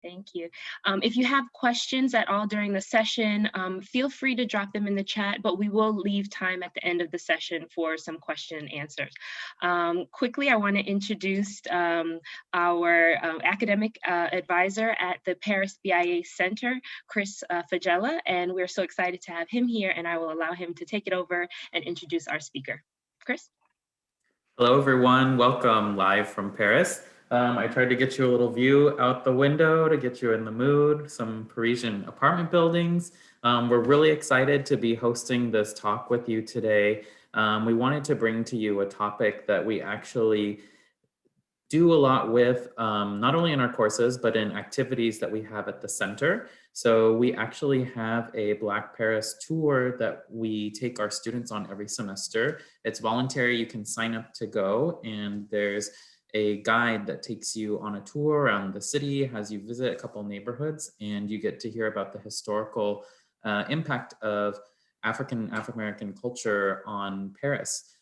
Thank you. If you have questions at all during the session, feel free to drop them in the chat, but we will leave time at the end of the session for some question and answers. Quickly, I want to introduce our academic advisor at the Paris BIA Center, Chris Fagella, and we're so excited to have him here, and I will allow him to take it over and introduce our speaker. Chris? Hello, everyone. Welcome live from Paris. I tried to get you a little view out the window to get you in the mood, some Parisian apartment buildings. We're really excited to be hosting this talk with you today. We wanted to bring to you a topic that we actually do a lot with, not only in our courses, but in activities that we have at the center. So we actually have a Black Paris tour that we take our students on every semester. It's voluntary, you can sign up to go, and there's a guide that takes you on a tour around the city, has you visit a couple neighborhoods, and you get to hear about the historical impact of African-American culture on Paris.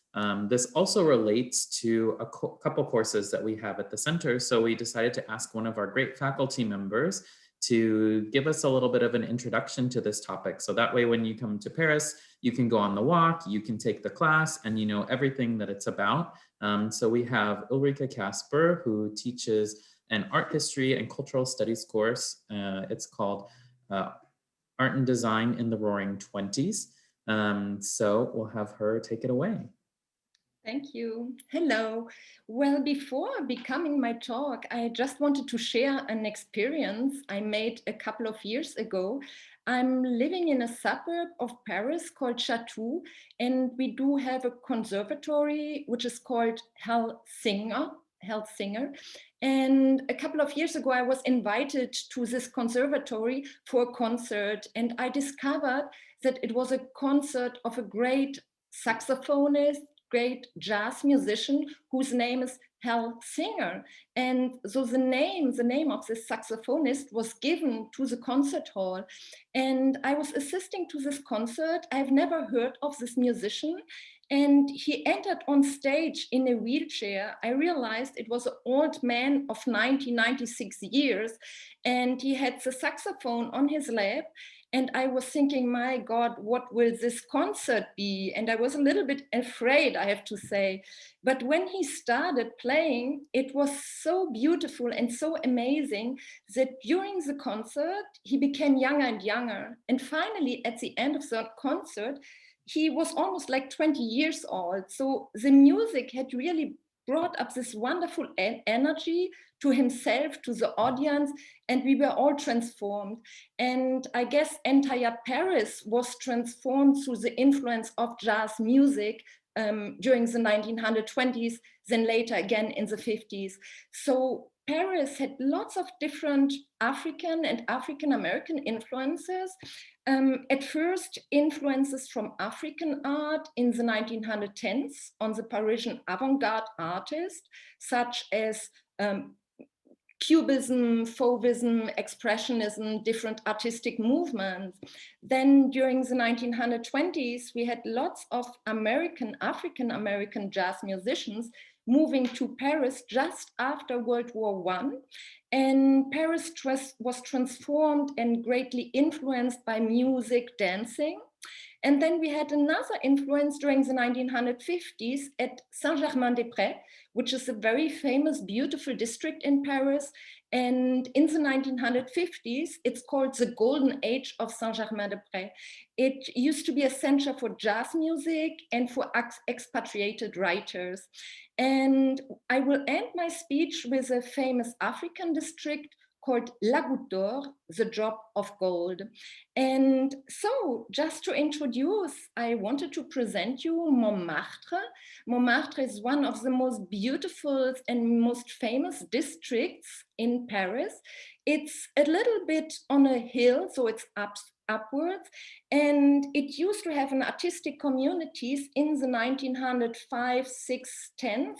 This also relates to a couple courses that we have at the center. So we decided to ask one of our great faculty members to give us a little bit of an introduction to this topic. So that way, when you come to Paris, you can go on the walk, you can take the class, and you know everything that it's about. So we have Ulrike Kasper, who teaches an art history and cultural studies course. It's called Art and Design in the Roaring Twenties. So we'll have her take it away. Thank you. Hello. Well, before becoming my talk, I just wanted to share an experience I made a couple of years ago. I'm living in a suburb of Paris called Chatou, and we do have a conservatory which is called Helsinger. And a couple of years ago, I was invited to this conservatory for a concert, and I discovered that it was a concert of a great saxophonist, great jazz musician whose name is Helsinger. And so the name of this saxophonist was given to the concert hall. And I was assisting to this concert. I've never heard of this musician. And he entered on stage in a wheelchair. I realized it was an old man of 96 years, and he had the saxophone on his lap. And I was thinking, my God, what will this concert be? And I was a little bit afraid, I have to say. But when he started playing, it was so beautiful and so amazing that during the concert, he became younger and younger. And finally, at the end of the concert, he was almost like 20 years old. So the music had really brought up this wonderful energy to himself, to the audience, and we were all transformed. And I guess entire Paris was transformed through the influence of jazz music during the 1920s, then later again in the 50s. So Paris had lots of different African and African-American influences. At first, influences from African art in the 1910s on the Parisian avant-garde artists, such as Cubism, Fauvism, Expressionism, different artistic movements. Then during the 1920s, we had lots of African-American jazz musicians moving to Paris just after World War I. And Paris was transformed and greatly influenced by music, dancing. And then we had another influence during the 1950s at Saint-Germain-des-Prés, which is a very famous, beautiful district in Paris. And in the 1950s, it's called the Golden Age of Saint-Germain-des-Prés. It used to be a center for jazz music and for expatriated writers. And I will end my speech with a famous African district called La Goutte d'Or, the drop of gold. And so just to introduce, I wanted to present you Montmartre. Montmartre is one of the most beautiful and most famous districts in Paris. It's a little bit on a hill, so it's upwards, and it used to have an artistic communities in the 1905, 6, 10s.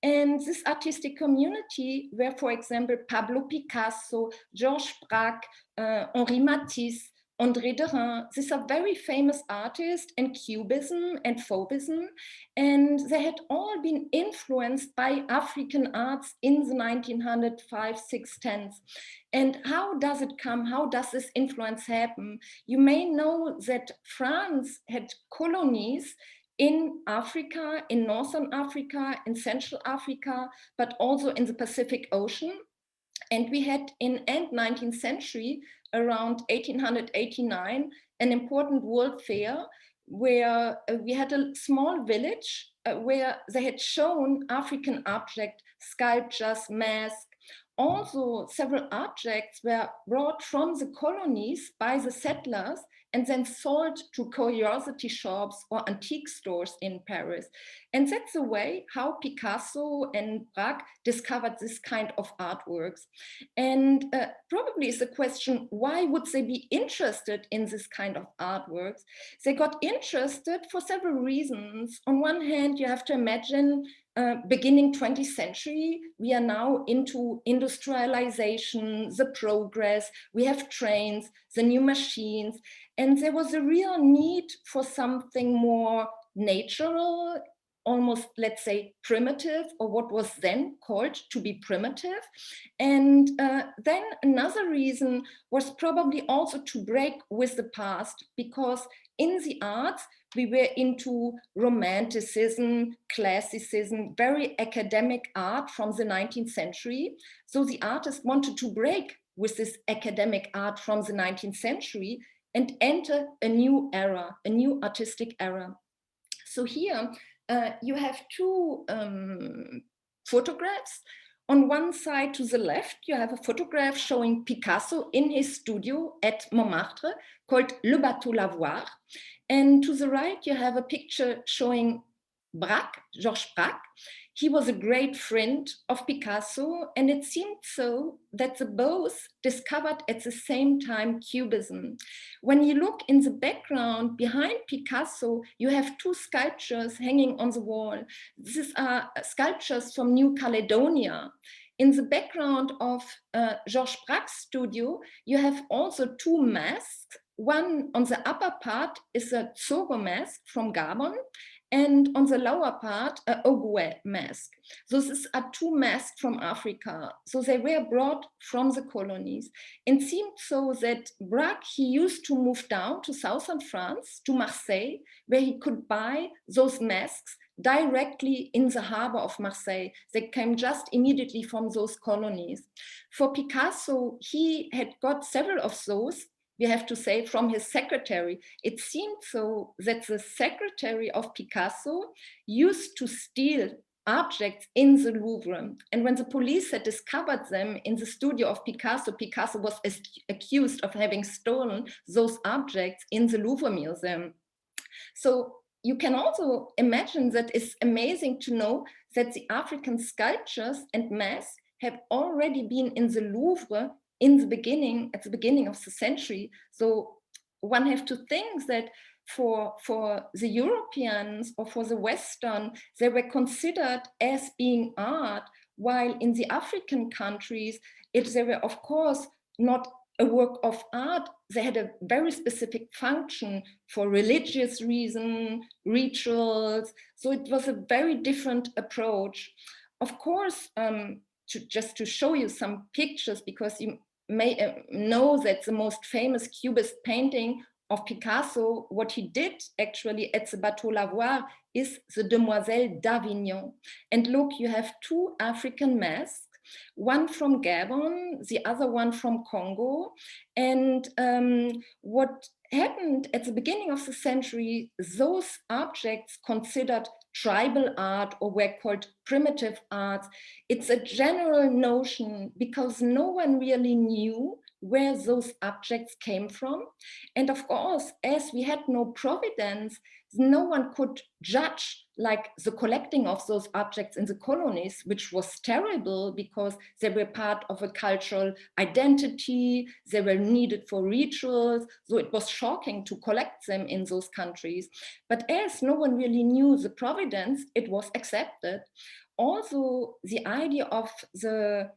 And this artistic community were, for example, Pablo Picasso, Georges Braque, Henri Matisse, André Derain. These are very famous artists in Cubism and Fauvism, and they had all been influenced by African arts in the 1905, 6, 10s. And how does it come? How does this influence happen? You may know that France had colonies in Africa, in Northern Africa, in Central Africa, but also in the Pacific Ocean. And we had in end 19th century, around 1889, an important world fair where we had a small village where they had shown African objects, sculptures, masks. Also, several objects were brought from the colonies by the settlers and then sold to curiosity shops or antique stores in Paris. And that's the way how Picasso and Braque discovered this kind of artworks. And probably is the question, why would they be interested in this kind of artworks? They got interested for several reasons. On one hand, you have to imagine beginning 20th century, we are now into industrialization, the progress, we have trains, the new machines, and there was a real need for something more natural, almost, let's say, primitive, or what was then called to be primitive. And then another reason was probably also to break with the past, because in the arts, we were into romanticism, classicism, very academic art from the 19th century. So the artists wanted to break with this academic art from the 19th century and enter a new era, a new artistic era. So here you have two photographs. On one side to the left, you have a photograph showing Picasso in his studio at Montmartre called Le Bateau Lavoir. And to the right, you have a picture showing Braque, Georges Braque. He was a great friend of Picasso, and it seemed so that the both discovered at the same time Cubism. When you look in the background behind Picasso, you have two sculptures hanging on the wall. These are sculptures from New Caledonia. In the background of Georges Braque's studio, you have also two masks. One on the upper part is a Zogo mask from Gabon, and on the lower part, a Ogooué mask. So these are two masks from Africa. So they were brought from the colonies. And it seemed so that Braque, he used to move down to southern France, to Marseille, where he could buy those masks directly in the harbor of Marseille. They came just immediately from those colonies. For Picasso, he had got several of those, we have to say, from his secretary. It seemed so that the secretary of Picasso used to steal objects in the Louvre. And when the police had discovered them in the studio of Picasso, Picasso was accused of having stolen those objects in the Louvre Museum. So you can also imagine that it's amazing to know that the African sculptures and masks have already been in the Louvre in the beginning, at the beginning of the century. So one have to think that for the Europeans or for the Western, they were considered as being art, while in the African countries, they were of course not a work of art. They had a very specific function for religious reason, rituals. So it was a very different approach. Of course, just to show you some pictures, because you may know that the most famous Cubist painting of Picasso, what he did actually at the Bateau Lavoir is the Demoiselle d'Avignon. And look, you have two African masks, one from Gabon, the other one from Congo. And what happened at the beginning of the century, those objects considered tribal art or were called primitive arts. It's a general notion because no one really knew where those objects came from. And of course, as we had no providence, no one could judge like the collecting of those objects in the colonies, which was terrible because they were part of a cultural identity, they were needed for rituals, so it was shocking to collect them in those countries. But as no one really knew the providence, it was accepted. Also, the idea of the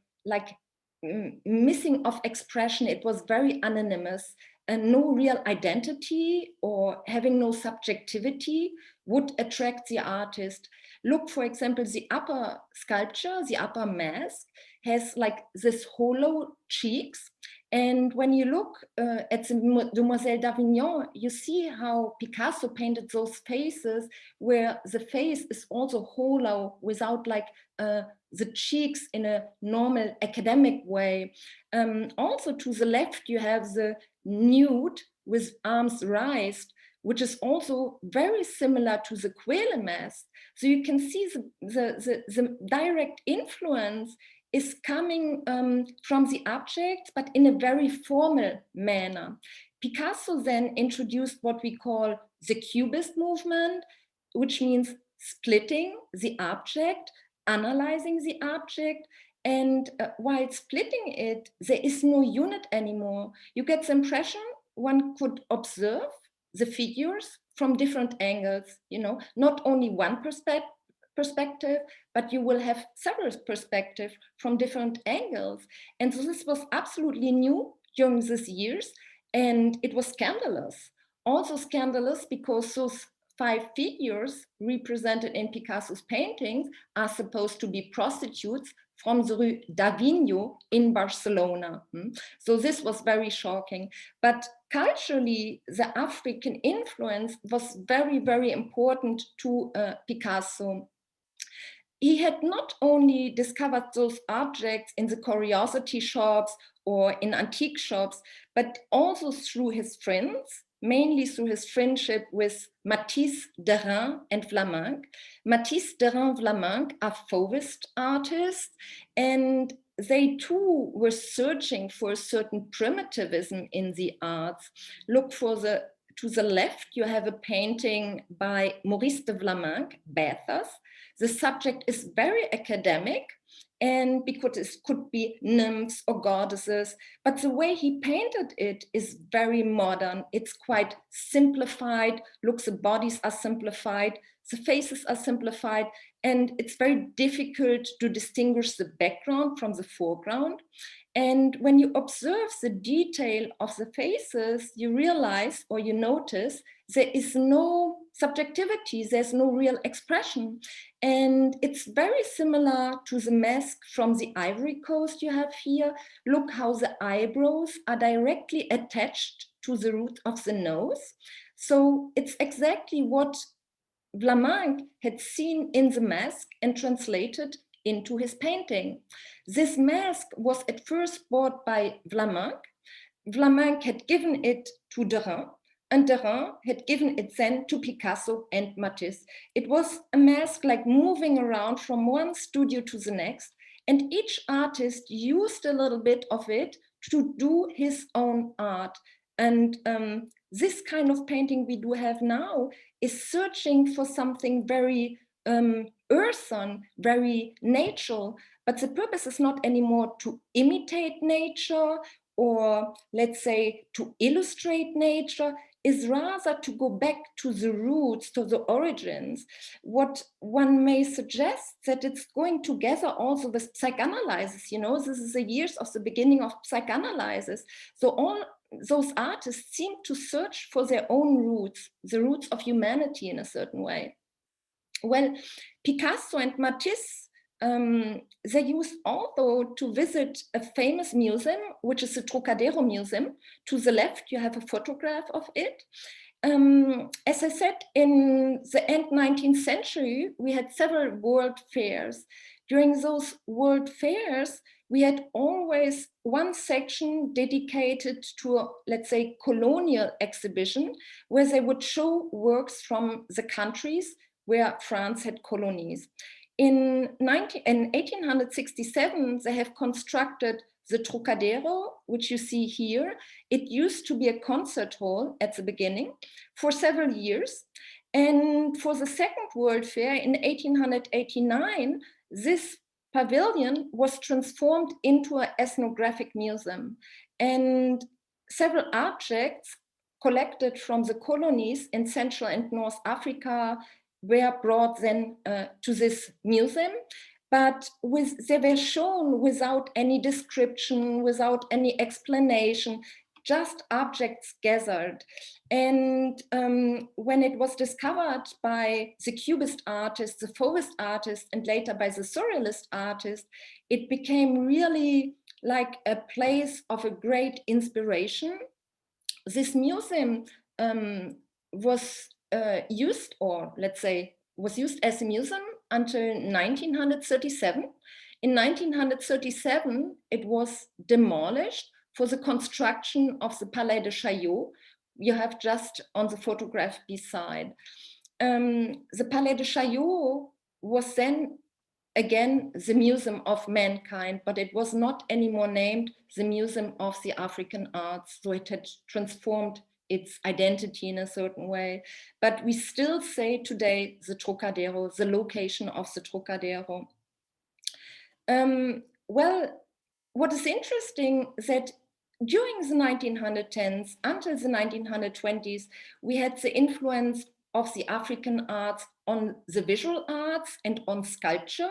missing of expression, it was very anonymous. no real identity or having no subjectivity would attract the artist. Look, for example, the upper sculpture, the upper mask, has like this hollow cheeks. And when you look at the Demoiselle d'Avignon, you see how Picasso painted those faces where the face is also hollow without like the cheeks in a normal academic way. Also to the left, you have the nude with arms raised, which is also very similar to the Quelle mask. So you can see the direct influence is coming from the object, but in a very formal manner. Picasso then introduced what we call the Cubist movement, which means splitting the object, analyzing the object, and while splitting it, there is no unit anymore. You get the impression one could observe the figures from different angles, you know, not only one perspective, but you will have several perspectives from different angles. And so this was absolutely new during these years, and it was scandalous. Also scandalous because those 5 figures represented in Picasso's paintings are supposed to be prostitutes from the Rue d'Avignon in Barcelona. So this was very shocking. But culturally, the African influence was very, very important to Picasso. He had not only discovered those objects in the curiosity shops or in antique shops, but also through his friends, mainly through his friendship with Matisse, Derain, and Vlaminck. Matisse, Derain, Vlaminck are Fauvist artists, and they too were searching for a certain primitivism in the arts. Look to the left, you have a painting by Maurice de Vlaminck, Bathos. The subject is very academic, and because it could be nymphs or goddesses, but the way he painted it is very modern. It's quite simplified. Look, the bodies are simplified, the faces are simplified, and it's very difficult to distinguish the background from the foreground. And when you observe the detail of the faces, you realize or you notice there is no subjectivity, there's no real expression. And it's very similar to the mask from the Ivory Coast you have here. Look how the eyebrows are directly attached to the root of the nose. So it's exactly what Vlaminck had seen in the mask and translated into his painting. This mask was at first bought by Vlaminck. Vlaminck had given it to Derain, and Derain had given it then to Picasso and Matisse. It was a mask like moving around from one studio to the next, and each artist used a little bit of it to do his own art. And this kind of painting we do have now is searching for something very earthen, very natural, but the purpose is not anymore to imitate nature or, let's say, to illustrate nature, is rather to go back to the roots, to the origins. What one may suggest that it's going together also with psychoanalysis. You know, this is the years of the beginning of psychoanalysis. So all those artists seem to search for their own roots, the roots of humanity in a certain way. Well, Picasso and Matisse, they used also to visit a famous museum, which is the Trocadero Museum. To the left, you have a photograph of it. As I said, in the end 19th century, we had several world fairs. During those world fairs, we had always one section dedicated to a, let's say, colonial exhibition, where they would show works from the countries where France had colonies. In 1867, they have constructed the Trocadero, which you see here. It used to be a concert hall at the beginning for several years. And for the Second World Fair in 1889, this pavilion was transformed into an ethnographic museum. And several objects collected from the colonies in Central and North Africa were brought then to this museum, but they were shown without any description, without any explanation. just objects gathered. And when it was discovered by the Cubist artist, the Fauvist artist, and later by the Surrealist artist, it became really like a place of a great inspiration. This museum was used, or let's say, was used as a museum until 1937. In 1937, it was demolished for the construction of the Palais de Chaillot. You have just on the photograph beside. The Palais de Chaillot was then again the Museum of Mankind, but it was not anymore named the Museum of the African Arts, so it had transformed its identity in a certain way. But we still say today the Trocadero, the location of the Trocadero. Well, what is interesting is that during the 1910s until the 1920s, we had the influence of the African arts on the visual arts and on sculpture.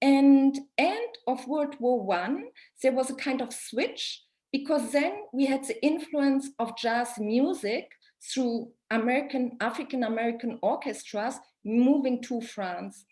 And end of World War I, there was a kind of switch, because then we had the influence of jazz music through African-American orchestras moving to France.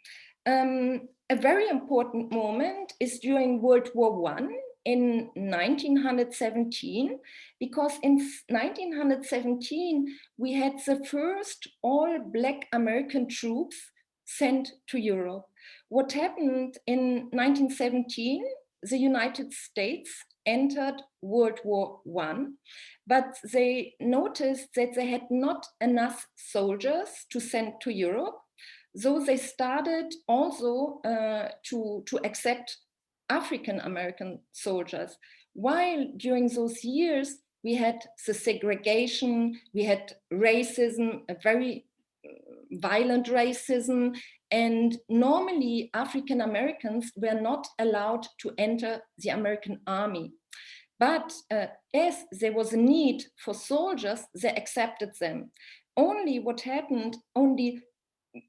A very important moment is during World War I in 1917, because in 1917, we had the first all Black American troops sent to Europe. What happened in 1917, the United States entered World War I, but they noticed that they had not enough soldiers to send to Europe. So they started also to accept African-American soldiers. While during those years, we had the segregation, we had racism, a very violent racism, and normally African-Americans were not allowed to enter the American army. But as there was a need for soldiers, they accepted them. Only what happened, only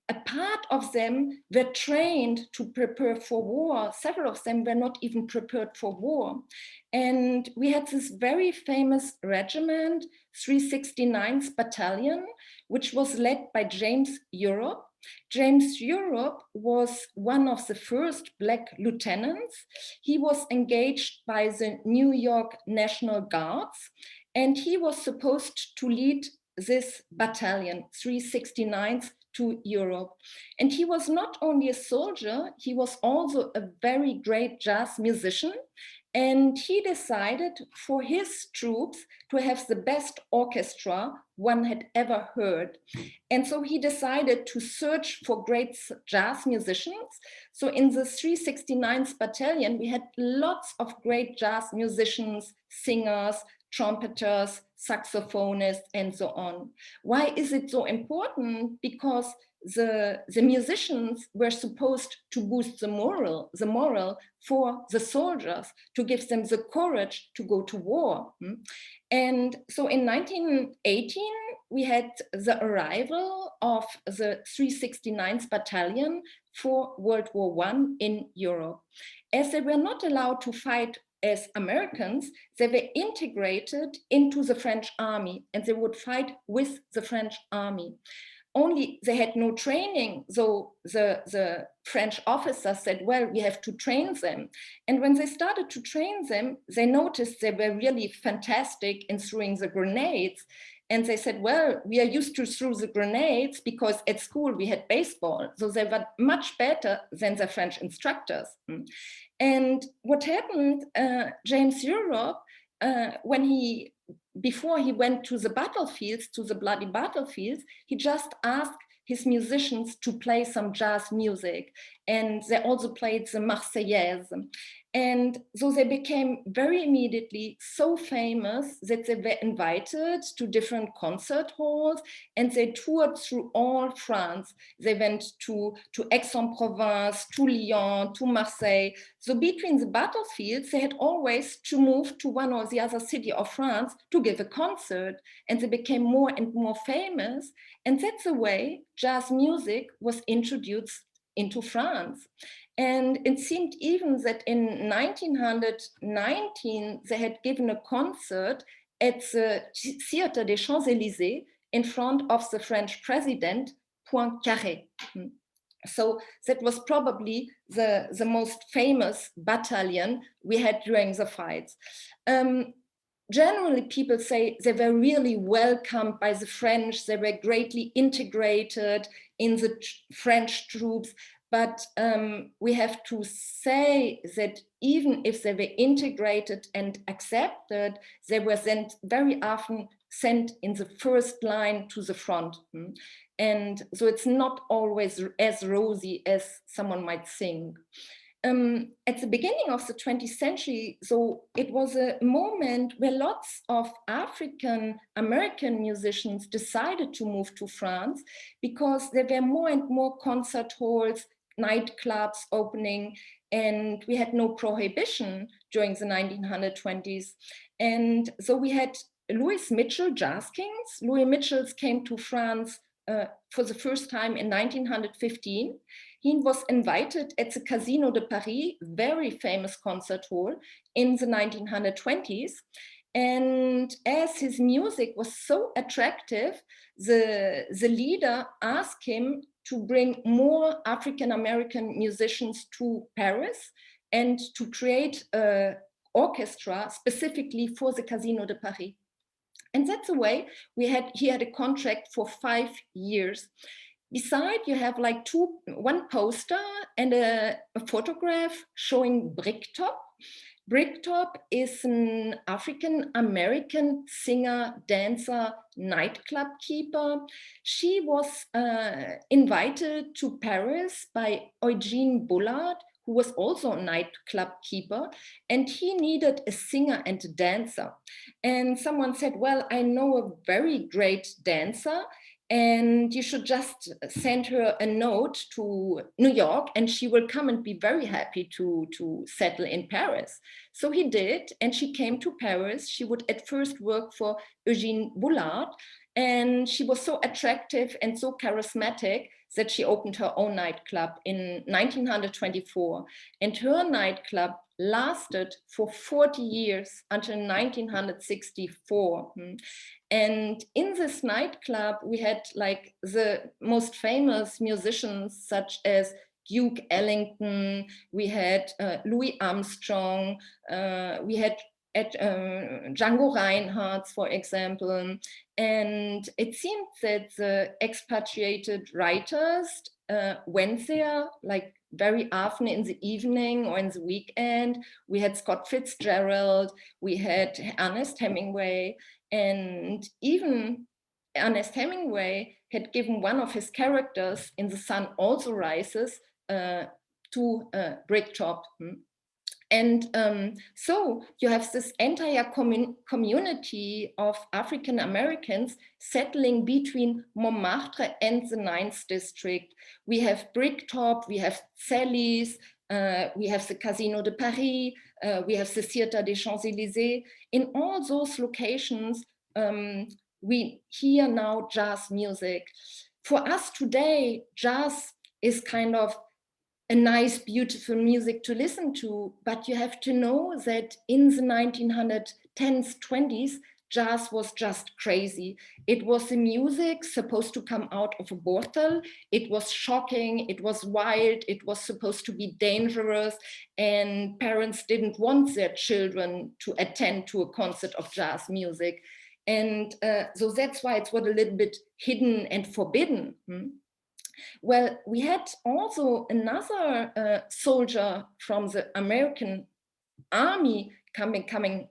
a part of them were trained to prepare for war. Several of them were not even prepared for war. And we had this very famous regiment, 369th Battalion, which was led by James Europe. James Europe was one of the first Black lieutenants. He was engaged by the New York National Guards, and he was supposed to lead this battalion, 369th, to Europe. And he was not only a soldier, he was also a very great jazz musician. And he decided for his troops to have the best orchestra one had ever heard. And so he decided to search for great jazz musicians. So in the 369th Battalion, we had lots of great jazz musicians, singers, trumpeters, saxophonists, and so on. Why is it so important? Because the musicians were supposed to boost the moral for the soldiers, to give them the courage to go to war. And so in 1918, we had the arrival of the 369th Battalion for World War I in Europe. As they were not allowed to fight as Americans, they were integrated into the French army, and they would fight with the French army. Only they had no training, so the French officers said, well, we have to train them. And when they started to train them, they noticed they were really fantastic in throwing the grenades. And they said, well, we are used to throw the grenades because at school we had baseball. So they were much better than the French instructors. And what happened, James Europe, before he went to the battlefields, to the bloody battlefields, he just asked his musicians to play some jazz music. And they also played the Marseillaise. And so they became very immediately so famous that they were invited to different concert halls, and they toured through all France. They went to Aix-en-Provence, to Lyon, to Marseille. So between the battlefields, they had always to move to one or the other city of France to give a concert, and they became more and more famous. And that's the way jazz music was introduced into France. And it seemed even that in 1919, they had given a concert at the Theatre des Champs-Élysées in front of the French president, Poincaré. So that was probably the most famous battalion we had during the fights. Generally, people say they were really welcomed by the French. They were greatly integrated in the French troops. But we have to say that even if they were integrated and accepted, they were then very often sent in the first line to the front. And so it's not always as rosy as someone might think. At the beginning of the 20th century, so it was a moment where lots of African American musicians decided to move to France because there were more and more concert halls, nightclubs opening, and we had no prohibition during the 1920s. And so we had Louis Mitchell, Jazz Kings. Louis Mitchell came to France for the first time in 1915. He was invited at the Casino de Paris, very famous concert hall, in the 1920s. And as his music was so attractive, the leader asked him to bring more African-American musicians to Paris and to create an orchestra specifically for the Casino de Paris. And that's the way he had a contract for 5 years. Beside, you have like one poster and a photograph showing Bricktop. Bricktop is an African-American singer, dancer, nightclub keeper. She was invited to Paris by Eugene Bullard, who was also a nightclub keeper, and he needed a singer and a dancer. And someone said, well, I know a very great dancer, and you should just send her a note to New York and she will come and be very happy to settle in Paris. So he did, and she came to Paris. She would at first work for Eugene Bullard, and she was so attractive and so charismatic that she opened her own nightclub in 1924. And her nightclub lasted for 40 years until 1964. And in this nightclub, we had like the most famous musicians such as Duke Ellington, we had Louis Armstrong, we had Django Reinhardt, for example. And it seemed that the expatriated writers went there like very often in the evening or in the weekend. We had Scott Fitzgerald, we had Ernest Hemingway, and even Ernest Hemingway had given one of his characters in The Sun Also Rises to Bricktop. And so you have this entire community of African Americans settling between Montmartre and the 9th district. We have Bricktop, we have Sally's, we have the Casino de Paris, we have the Theatre des Champs-Élysées. In all those locations, we hear now jazz music. For us today, jazz is kind of a nice, beautiful music to listen to, but you have to know that in the 1910s, 20s, jazz was just crazy. It was the music supposed to come out of a bottle. It was shocking, it was wild, it was supposed to be dangerous, and parents didn't want their children to attend to a concert of jazz music. And so that's why it was a little bit hidden and forbidden. Well, we had also another soldier from the American army coming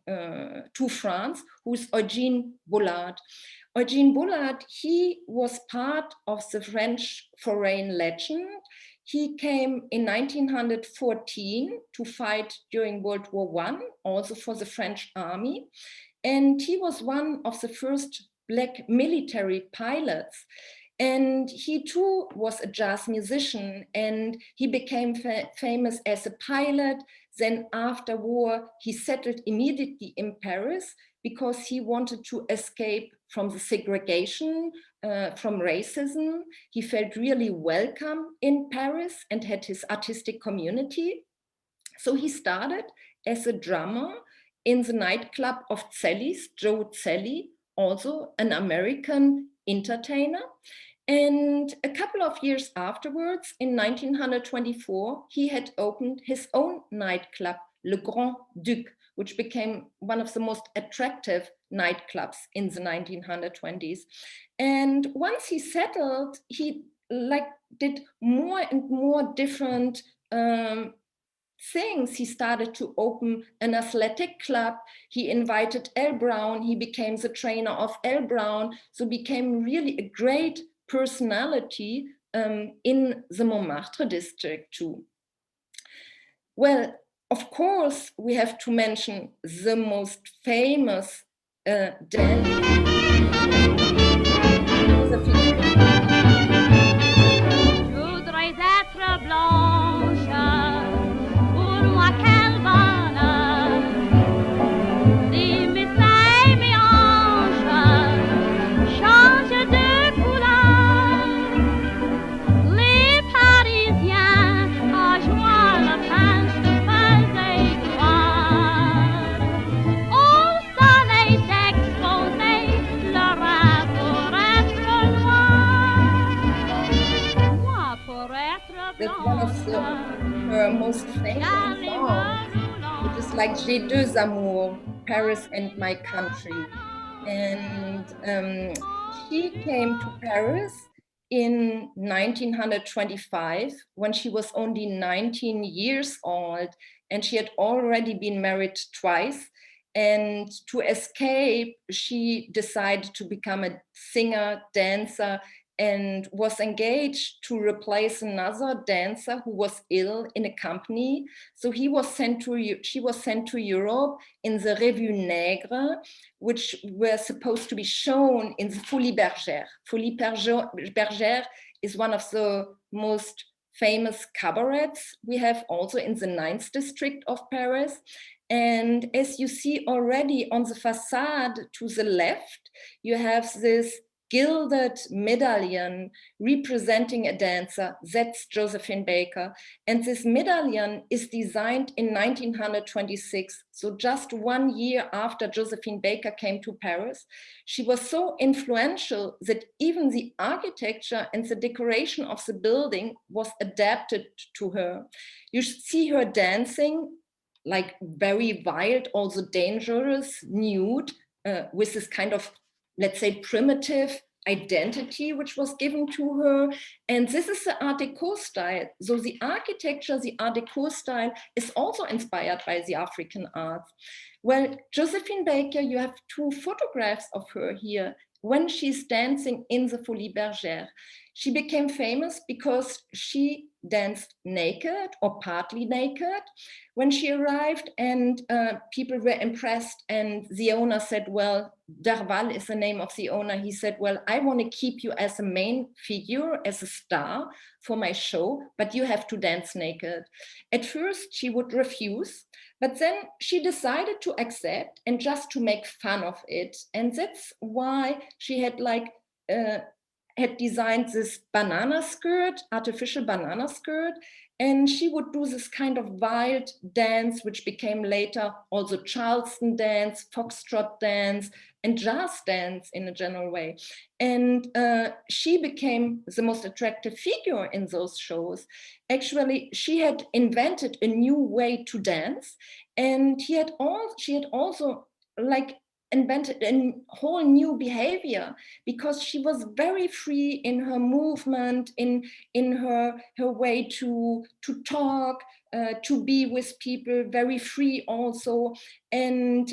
to France, who's Eugene Bullard. Eugene Bullard, he was part of the French Foreign Legion. He came in 1914 to fight during World War I, also for the French army. And he was one of the first Black military pilots. And he too was a jazz musician, and he became famous as a pilot. Then after war, he settled immediately in Paris because he wanted to escape from the segregation, from racism. He felt really welcome in Paris and had his artistic community. So he started as a drummer in the nightclub of Zelli's, Joe Zelli, also an American entertainer. And a couple of years afterwards, in 1924, he had opened his own nightclub, Le Grand Duc, which became one of the most attractive nightclubs in the 1920s. And once he settled, he did more and more different things. He started to open an athletic club. He invited L. Brown. He became the trainer of L. Brown. So became really a great personality in the Montmartre district too. Well, of course, we have to mention the most famous dance. That's one of her most famous songs, which is like J'ai deux amours, Paris and my country. And she came to Paris in 1925 when she was only 19 years old, and she had already been married twice. And to escape, she decided to become a singer, dancer, and was engaged to replace another dancer who was ill in a company. So she was sent to Europe in the Revue Nègre, which were supposed to be shown in the Folies Bergère. Folies Bergère is one of the most famous cabarets we have also in the 9th district of Paris. And as you see already on the facade to the left, you have this gilded medallion representing a dancer. That's Josephine Baker. And this medallion is designed in 1926. So just 1 year after Josephine Baker came to Paris. She was so influential that even the architecture and the decoration of the building was adapted to her. You see her dancing like very wild, also dangerous, nude, with this kind of, let's say, primitive identity which was given to her. And this is the Art Deco style. So the architecture, the Art Deco style is also inspired by the African arts. Well, Josephine Baker, you have 2 photographs of her here when she's dancing in the Folies Bergère. She became famous because she danced naked or partly naked when she arrived, and people were impressed, and the owner said, well, Darval is the name of the owner. He said, well, I want to keep you as a main figure, as a star for my show, but you have to dance naked. At first, she would refuse, but then she decided to accept and just to make fun of it. And that's why she had had designed this banana skirt, artificial banana skirt, and she would do this kind of wild dance, which became later also Charleston dance, foxtrot dance, and jazz dance in a general way. And she became the most attractive figure in those shows. Actually, she had invented a new way to dance, and she had also invented a whole new behavior, because she was very free in her movement, in her way to talk, to be with people, very free also. And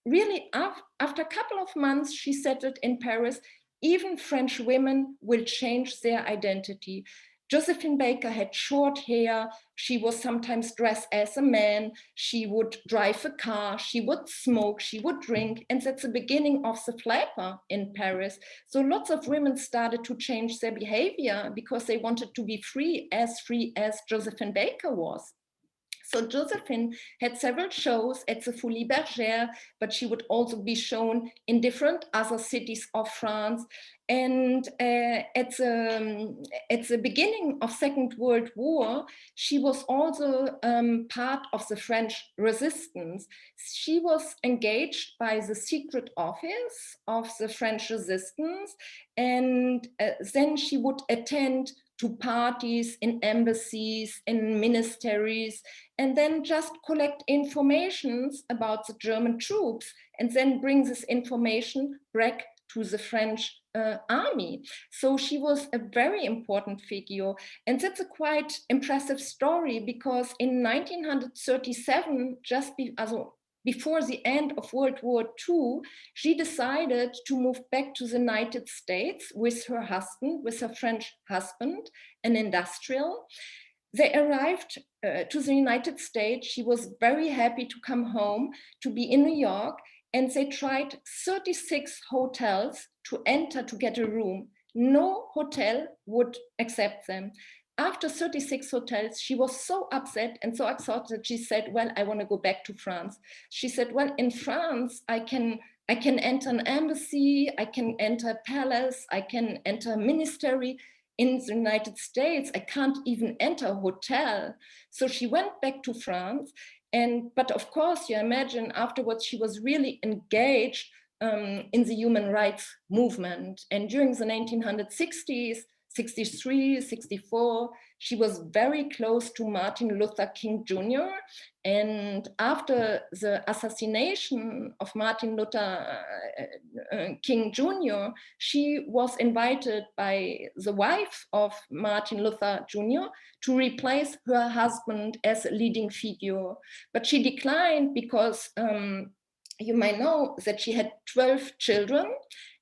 really, after a couple of months, she settled in Paris. Even French women will change their identity. Josephine Baker had short hair. She was sometimes dressed as a man. She would drive a car. She would smoke. She would drink. And that's the beginning of the flapper in Paris. So lots of women started to change their behavior because they wanted to be free as Josephine Baker was. So Josephine had several shows at the Folies Bergère, but she would also be shown in different other cities of France. And at the beginning of Second World War, she was also part of the French resistance. She was engaged by the secret office of the French resistance, and then she would attend to parties in embassies, in ministries, and then just collect informations about the German troops, and then bring this information back to the French army. So she was a very important figure. And that's a quite impressive story, because in 1937, before the end of World War II, she decided to move back to the United States with her husband, with her French husband, an industrial. They arrived to the United States. She was very happy to come home, to be in New York, and they tried 36 hotels to enter to get a room. No hotel would accept them. After 36 hotels, she was so upset and so exhausted that she said, well, I want to go back to France. She said, well, in France, I can enter an embassy, I can enter a palace, I can enter a ministry. In the United States, I can't even enter a hotel. So she went back to France. But of course, you imagine afterwards, she was really engaged in the human rights movement. And during the 1960s, 63, 64, she was very close to Martin Luther King Jr. And after the assassination of Martin Luther King Jr., she was invited by the wife of Martin Luther Jr. to replace her husband as a leading figure. But she declined because you might know that she had 12 children,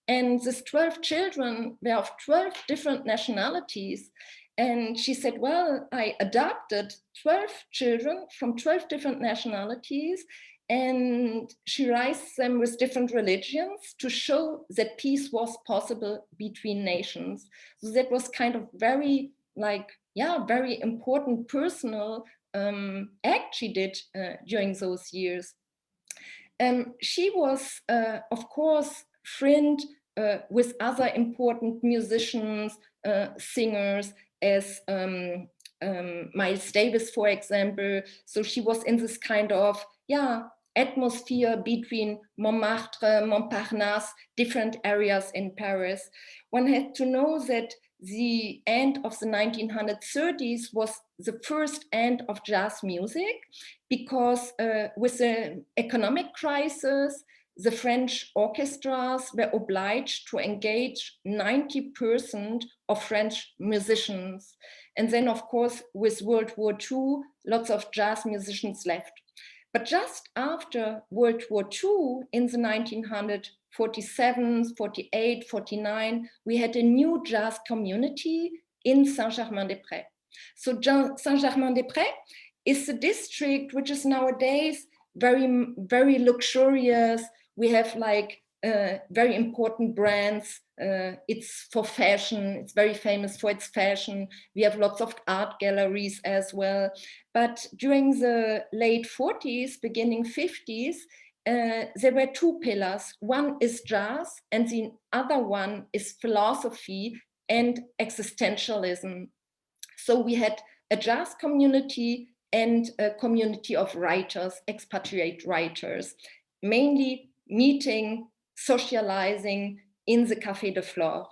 and these 12 children were of 12 different nationalities. And she said, well, I adopted 12 children from 12 different nationalities, and she raised them with different religions to show that peace was possible between nations. So that was kind of very, very important personal act she did during those years. She was, of course, friend with other important musicians, singers, as Miles Davis, for example. So she was in this kind of, atmosphere between Montmartre, Montparnasse, different areas in Paris. One had to know that the end of the 1930s was the first end of jazz music, because with the economic crisis, the French orchestras were obliged to engage 90% of French musicians. And then, of course, with World War II, lots of jazz musicians left. But just after World War II, in the 1947, 48, 49, we had a new jazz community in Saint-Germain-des-Prés. So Saint-Germain-des-Prés is a district which is nowadays very, very luxurious. We have very important brands. It's for fashion. It's very famous for its fashion. We have lots of art galleries as well. But during the late 40s, beginning 50s, there were two pillars. One is jazz, and the other one is philosophy and existentialism. So we had a jazz community and a community of writers, expatriate writers, mainly meeting, socializing in the Café de Flore.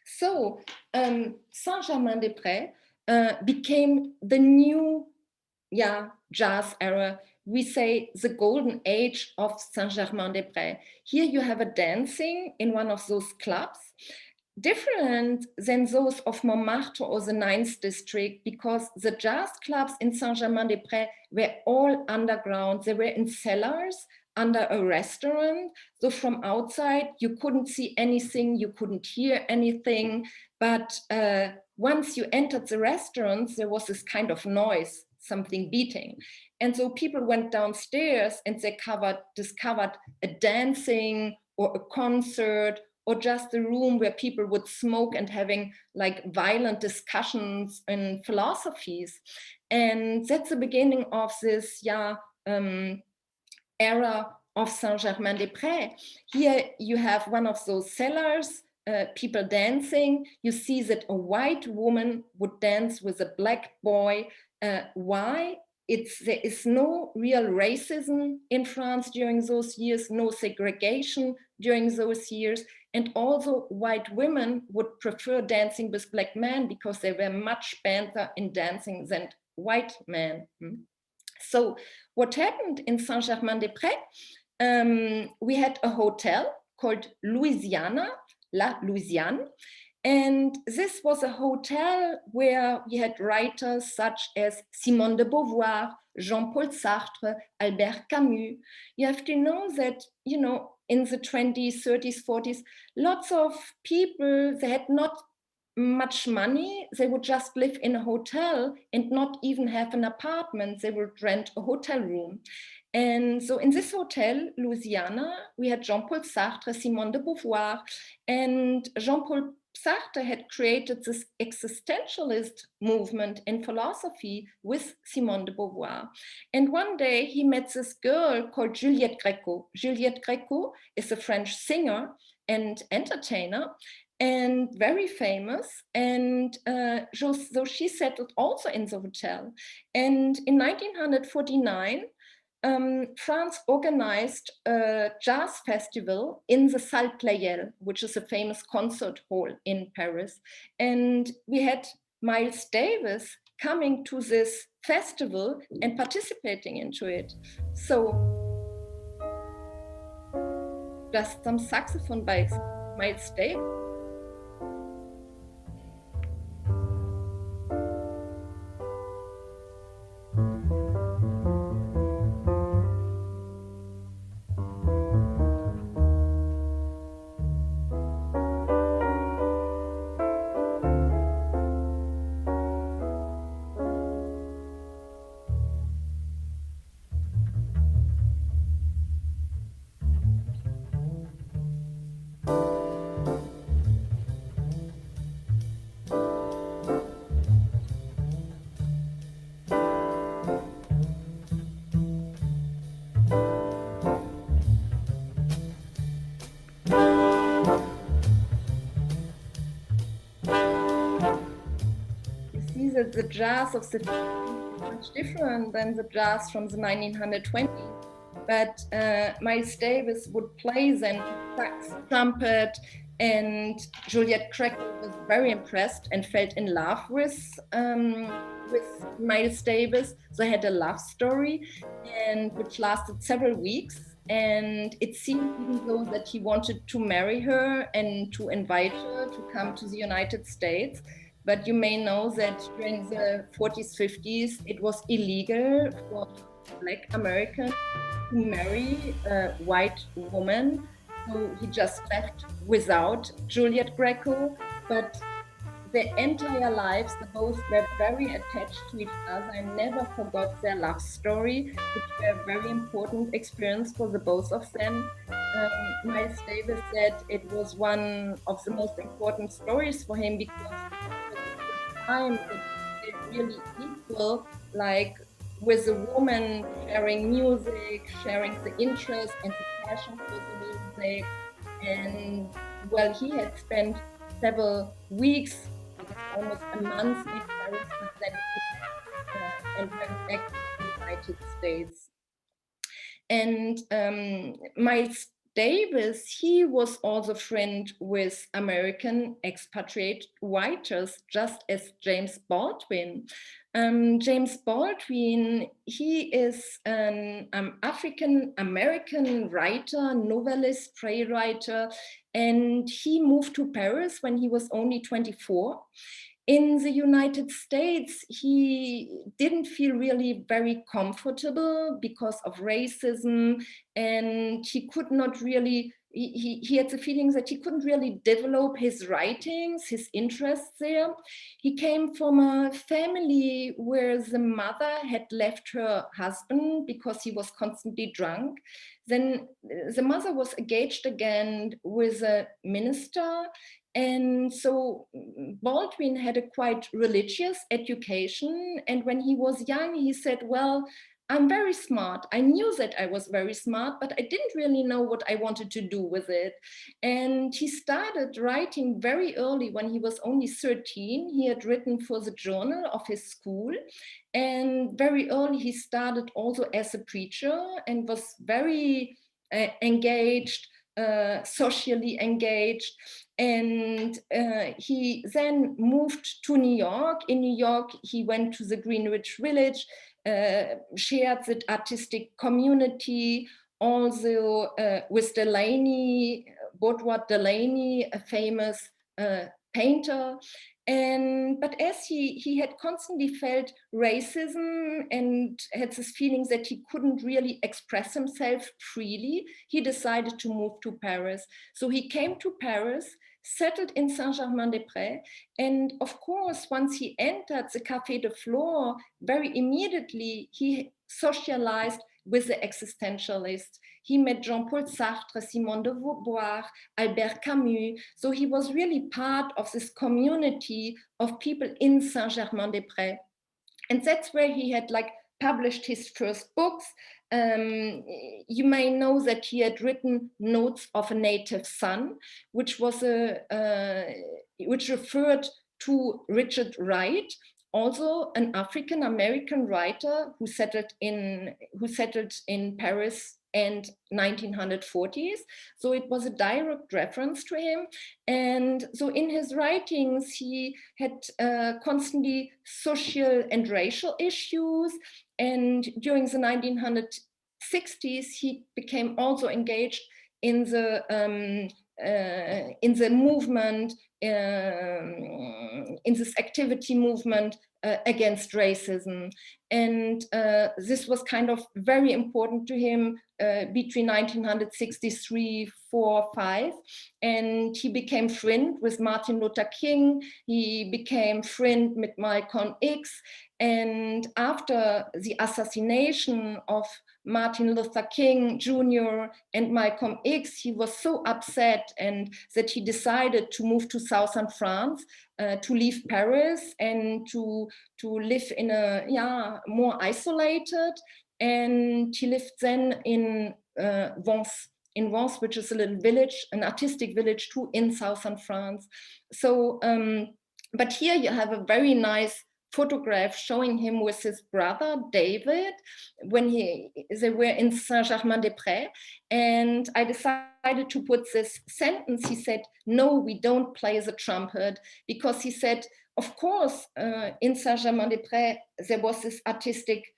So Saint-Germain-des-Prés became the new jazz era. We say the golden age of Saint-Germain-des-Prés. Here you have a dancing in one of those clubs, different than those of Montmartre or the 9th district, because the jazz clubs in Saint-Germain-des-Prés were all underground. They were in cellars under a restaurant. So from outside, you couldn't see anything, you couldn't hear anything. But once you entered the restaurant, there was this kind of noise, something beating. And so people went downstairs and they discovered a dancing or a concert or just a room where people would smoke and having like violent discussions in philosophies. And that's the beginning of this era of Saint-Germain-des-Prés. Here you have one of those cellars, people dancing. You see that a white woman would dance with a black boy. Why? There is no real racism in France during those years, no segregation during those years. And also white women would prefer dancing with black men because they were much better in dancing than white men. So what happened in Saint-Germain-des-Prés, we had a hotel called Louisiana, La Louisiane. And this was a hotel where we had writers such as Simone de Beauvoir, Jean-Paul Sartre, Albert Camus. You have to know that, in the 20s, 30s, 40s, lots of people, they had not much money. They would just live in a hotel and not even have an apartment. They would rent a hotel room. And so in this hotel, Louisiana, we had Jean-Paul Sartre, Simone de Beauvoir, and Jean-Paul Sartre had created this existentialist movement in philosophy with Simone de Beauvoir. And one day he met this girl called Juliette Gréco. Juliette Gréco is a French singer and entertainer and very famous. And so she settled also in the hotel. And in 1949, France organized a jazz festival in the Salle Pleyel, which is a famous concert hall in Paris. And we had Miles Davis coming to this festival and participating into it. So just some saxophone by Miles Davis. That the jazz of the 50s is much different than the jazz from the 1920s. But Miles Davis would play then sax, trumpet, and Juliette Gréco was very impressed and fell in love with Miles Davis. They had a love story, and which lasted several weeks. And it seemed even though that he wanted to marry her and to invite her to come to the United States. But you may know that during the 40s, 50s, it was illegal for Black Americans to marry a white woman. So he just left without Juliette Gréco. But their entire lives, they both were very attached to each other. I never forgot their love story, which were a very important experience for the both of them. Miles Davis said it was one of the most important stories for him because time that they're really equal, like with a woman sharing music, sharing the interest and the passion for the music. And well, he had spent several weeks, almost a month in Paris, but then and went back to the United States. And Miles Davis, he was also friend with American expatriate writers, just as James Baldwin. James Baldwin, he is an African-American writer, novelist, playwright, and he moved to Paris when he was only 24. In the United States, he didn't feel really very comfortable because of racism, and he could not really he had the feeling that he couldn't really develop his writings, his interests there. He came from a family where the mother had left her husband because he was constantly drunk. Then the mother was engaged again with a minister. And so Baldwin had a quite religious education. And when he was young, he said, well, I'm very smart. I knew that I was very smart, but I didn't really know what I wanted to do with it. And he started writing very early when he was only 13. He had written for the journal of his school. And very early, he started also as a preacher and was very engaged, socially engaged. And he then moved to New York. In New York, he went to the Greenwich Village, shared the artistic community, also with Delaney, Boudward Delaney, a famous painter. But as he had constantly felt racism and had this feeling that he couldn't really express himself freely, he decided to move to Paris. So he came to Paris, settled in Saint-Germain-des-Prés. And of course, once he entered the Café de Flore, very immediately he socialized with the existentialists. He met Jean-Paul Sartre, Simone de Beauvoir, Albert Camus. So he was really part of this community of people in Saint-Germain-des-Prés. And that's where he had published his first books. You may know that he had written Notes of a Native Son, which was which referred to Richard Wright, also an African-American writer who settled in Paris and 1940s. So it was a direct reference to him. And so in his writings, he had constantly social and racial issues. And during the 1960s, he became also engaged in the movement, in this activity movement against racism. And this was kind of very important to him between 1963, 4, 5. And he became friend with Martin Luther King. He became friend with Malcolm X. And after the assassination of Martin Luther King Jr. and Malcolm X, he was so upset and that he decided to move to southern France, to leave Paris and to live in a more isolated. And he lived then in Vence, which is a little village, an artistic village too, in southern France. So, but here you have a very nice photograph showing him with his brother David when they were in Saint-Germain-des-Prés. And I decided to put this sentence. He said, "No, we don't play the trumpet," because he said, of course, in Saint-Germain-des-Prés, there was this artistic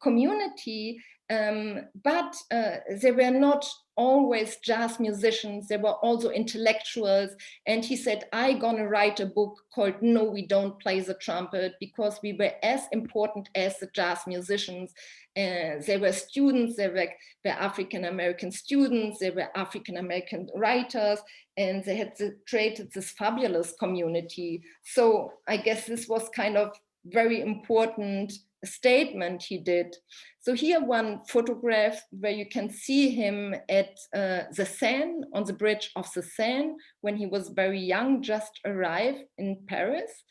community, but there were not always jazz musicians. There were also intellectuals. And he said, I'm gonna write a book called No, We Don't Play the Trumpet, because we were as important as the jazz musicians. There were students, there were African-American students, there were African-American writers, and they had created this fabulous community. So I guess this was kind of very important statement he did. So here one photograph where you can see him at the Seine, on the bridge of the Seine, when he was very young, just arrived in Paris.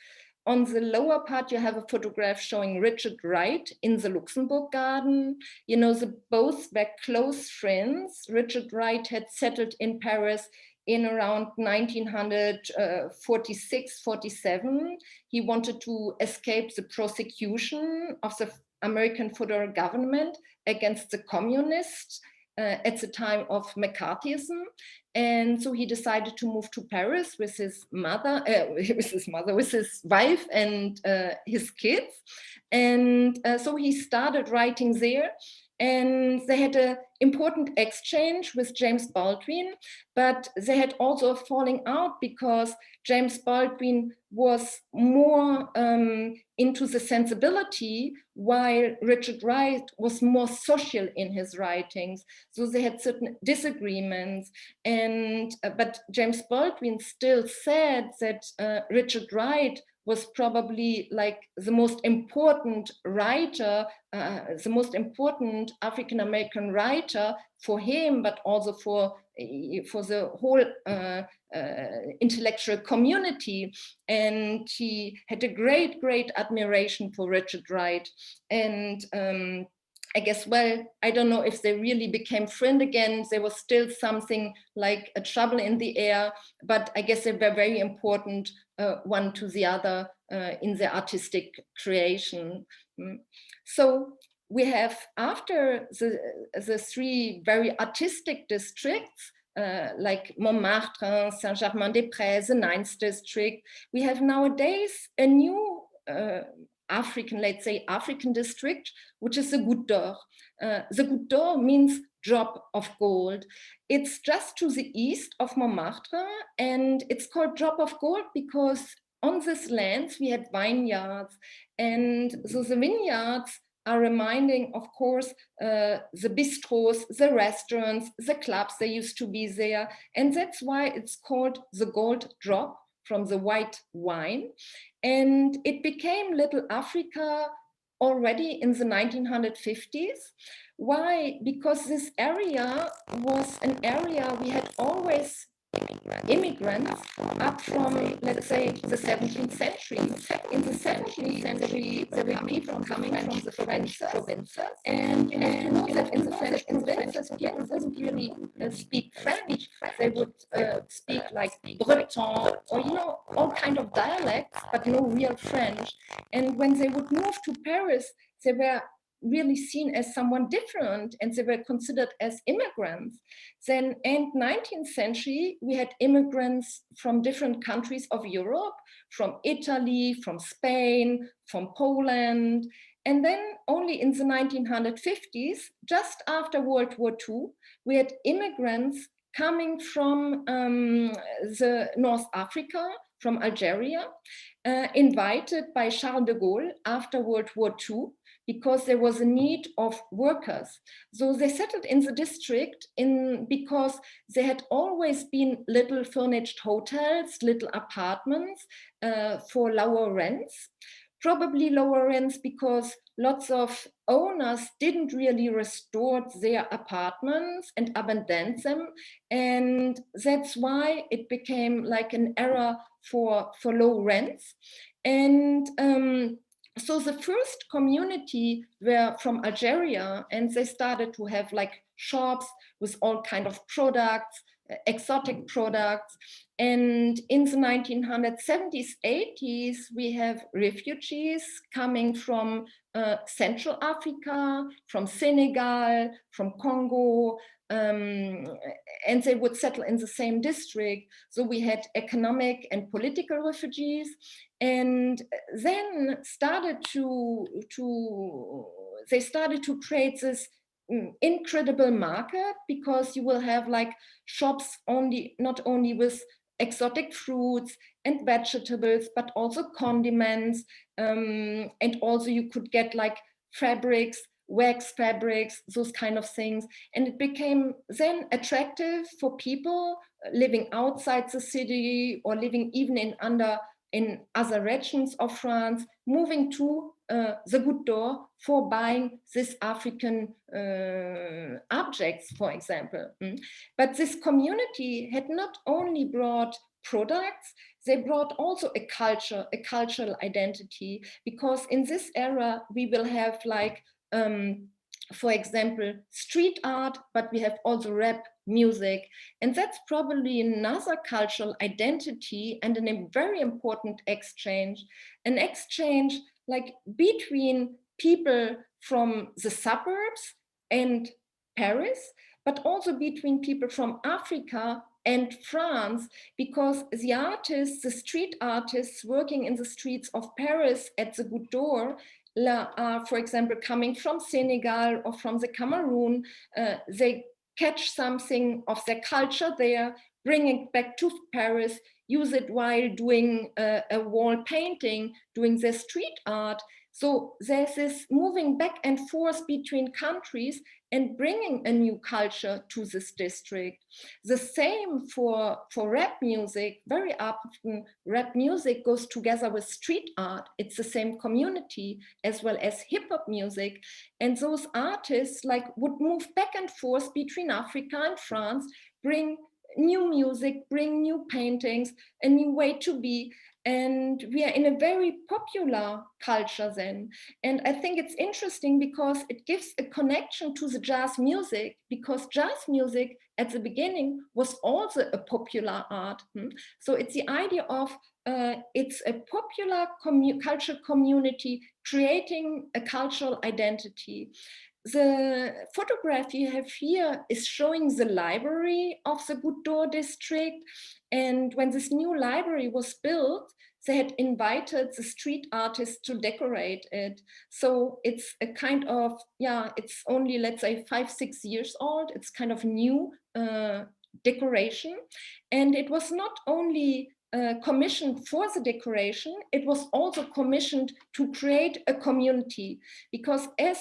On the lower part, you have a photograph showing Richard Wright in the Luxembourg Garden. You know, both were close friends. Richard Wright had settled in Paris in around 1946, 47. He wanted to escape the prosecution of the American federal government against the communists at the time of McCarthyism. And so he decided to move to Paris with his mother, with his wife and his kids. And so he started writing there. And they had an important exchange with James Baldwin, but they had also a falling out because James Baldwin was more into the sensibility, while Richard Wright was more social in his writings. So they had certain disagreements, and but James Baldwin still said that Richard Wright was probably like the most important writer, the most important African-American writer for him, but also for the whole intellectual community. And he had a great admiration for Richard Wright. And I guess, well, I don't know if they really became friends again. There was still something like a trouble in the air, but I guess they were very important one to the other in their artistic creation. So we have, after the three very artistic districts, like Montmartre, Saint-Germain-des-Prés, the 9th district, we have nowadays a new African, let's say, African district, which is the Goutte d'Or. The Goutte d'Or means drop of gold. It's just to the east of Montmartre, and it's called drop of gold because on this lands we had vineyards, and so the vineyards are reminding, of course, the bistros, the restaurants, the clubs, they used to be there, and that's why it's called the gold drop, from the white wine. And it became Little Africa already in the 1950s. Why? Because this area was an area we had always immigrants up from, let's say, the 17th century. In the 17th century, there were people coming from the French provinces, and you know that in the French provinces, people didn't really speak French. They would speak like Breton, or you know, all kind of dialects, but no real French. And when they would move to Paris, they were really seen as someone different, and they were considered as immigrants. Then in 19th century, we had immigrants from different countries of Europe, from Italy, from Spain, from Poland. And then only in the 1950s, just after World War II, we had immigrants coming from the North Africa, from Algeria, invited by Charles de Gaulle after World War II, because there was a need of workers. So they settled in the district because there had always been little furnished hotels, little apartments for lower rents. Probably lower rents because lots of owners didn't really restore their apartments and abandoned them. And that's why it became like an era for low rents. And so the first community were from Algeria, and they started to have like shops with all kind of products, exotic products. And in the 1970s, 80s, we have refugees coming from Central Africa, from Senegal, from Congo, and they would settle in the same district. So we had economic and political refugees, and then they started to create this incredible market, because you will have like shops not only with exotic fruits and vegetables, but also condiments, and also you could get like fabrics, wax fabrics, those kind of things. And it became then attractive for people living outside the city, or living even in other regions of France, moving to the Goutte d'Or for buying these African objects, for example. But this community had not only brought products, they brought also a culture, a cultural identity, because in this era we will have like, for example, street art, but we have also rap music. And that's probably another cultural identity, and a very important exchange, an exchange like between people from the suburbs and Paris, but also between people from Africa and France, because the artists, the street artists working in the streets of Paris at the Goutte d'Or, are, for example, coming from Senegal or from the Cameroon. They catch something of their culture there, bring it back to Paris, use it while doing a wall painting, doing their street art. So there's this moving back and forth between countries and bringing a new culture to this district. The same for rap music. Very often rap music goes together with street art. It's the same community as well as hip hop music. And those artists like would move back and forth between Africa and France, bring new music, bring new paintings, a new way to be. And we are in a very popular culture then. And I think it's interesting because it gives a connection to the jazz music, because jazz music at the beginning was also a popular art. So it's the idea of it's a popular culture community creating a cultural identity. The photograph you have here is showing the library of the Goutte d'Or district. And when this new library was built, they had invited the street artists to decorate it. So it's a kind of, it's only, let's say, 5-6 years old. It's kind of new decoration. And it was not only commissioned for the decoration, it was also commissioned to create a community, because as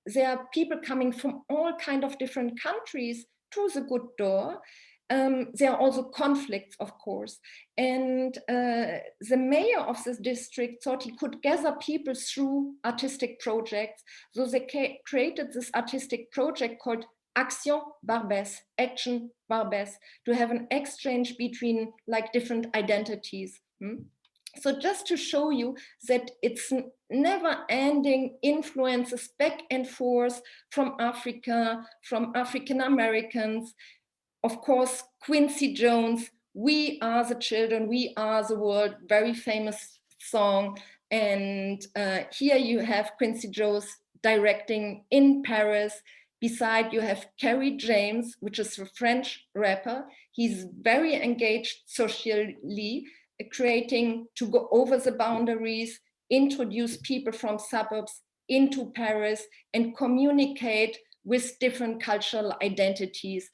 there are people coming from all kind of different countries to the Goutte d'Or. There are also conflicts, of course. And the mayor of this district thought he could gather people through artistic projects. So they created this artistic project called Action Barbès, Action Barbès, to have an exchange between like different identities. So just to show you that it's never-ending influences back and forth from Africa, from African Americans. Of course, Quincy Jones, "We Are the Children, We Are the World," very famous song. And here you have Quincy Jones directing in Paris. Beside you have Kerry James, which is a French rapper. He's very engaged socially, creating to go over the boundaries, introduce people from suburbs into Paris and communicate with different cultural identities.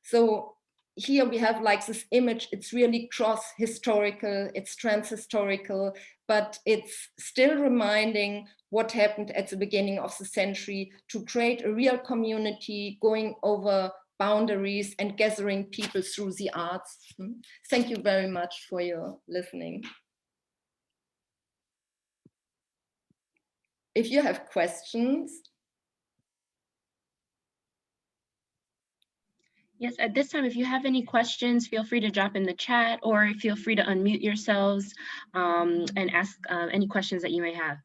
So here we have like this image, it's really cross-historical, it's trans-historical, but it's still reminding what happened at the beginning of the century to create a real community going over boundaries and gathering people through the arts. Thank you very much for your listening. If you have questions. Yes, at this time, if you have any questions, feel free to drop in the chat or feel free to unmute yourselves and ask any questions that you may have.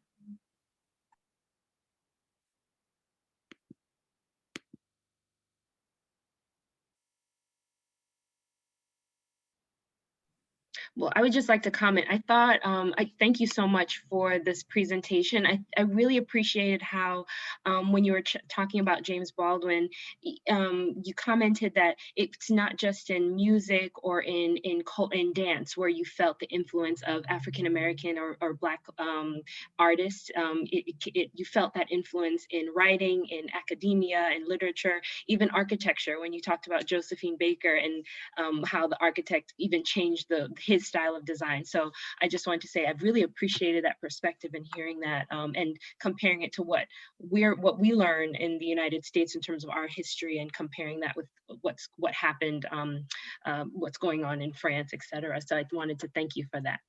Well, I would just like to comment. I thought, I thank you so much for this presentation. I really appreciated how, when you were talking about James Baldwin, you commented that it's not just in music or in dance where you felt the influence of African American or Black artists. You felt that influence in writing, in academia, in literature, even architecture. When you talked about Josephine Baker and how the architect even changed his style of design. So I just wanted to say I've really appreciated that perspective and hearing that and comparing it to what we learn in the United States in terms of our history and comparing that with what happened, what's going on in France, etc. So I wanted to thank you for that.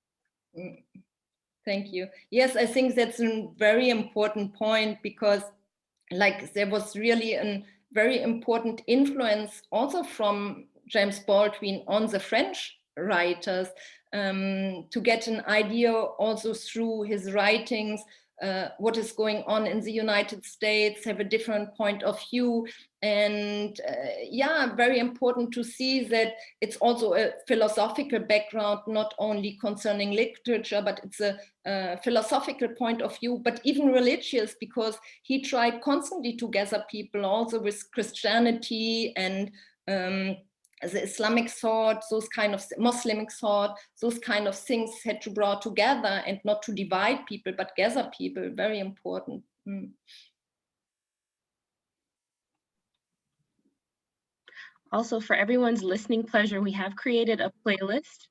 Thank you. Yes, I think that's a very important point, because like there was really a very important influence also from James Baldwin on the French writers, to get an idea also through his writings, what is going on in the United States, have a different point of view. And very important to see that it's also a philosophical background, not only concerning literature, but it's a philosophical point of view, but even religious, because he tried constantly to gather people also with Christianity and the Islamic thought, those kind of Muslim thought, those kind of things had to brought together and not to divide people, but gather people, very important. Also, for everyone's listening pleasure, we have created a playlist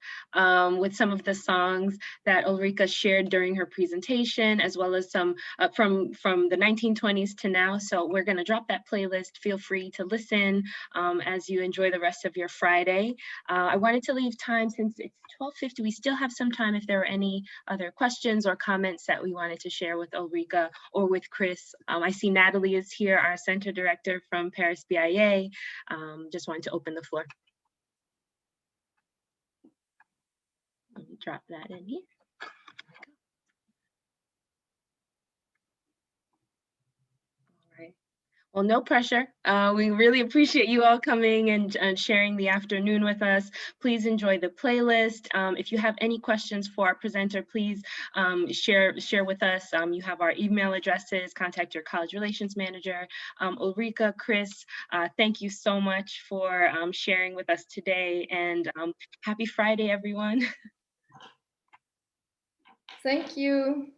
with some of the songs that Ulrika shared during her presentation, as well as some from the 1920s to now. So we're going to drop that playlist. Feel free to listen as you enjoy the rest of your Friday. I wanted to leave time, since it's 12:50, we still have some time if there are any other questions or comments that we wanted to share with Ulrika or with Chris. I see Natalie is here, our center director from Paris BIA. Just wanted to open the floor. Let me drop that in here. All right. Well, no pressure. We really appreciate you all coming and sharing the afternoon with us. Please enjoy the playlist. If you have any questions for our presenter, please share with us. You have our email addresses, contact your college relations manager. Ulrika, Chris, thank you so much for sharing with us today, and happy Friday, everyone. Thank you.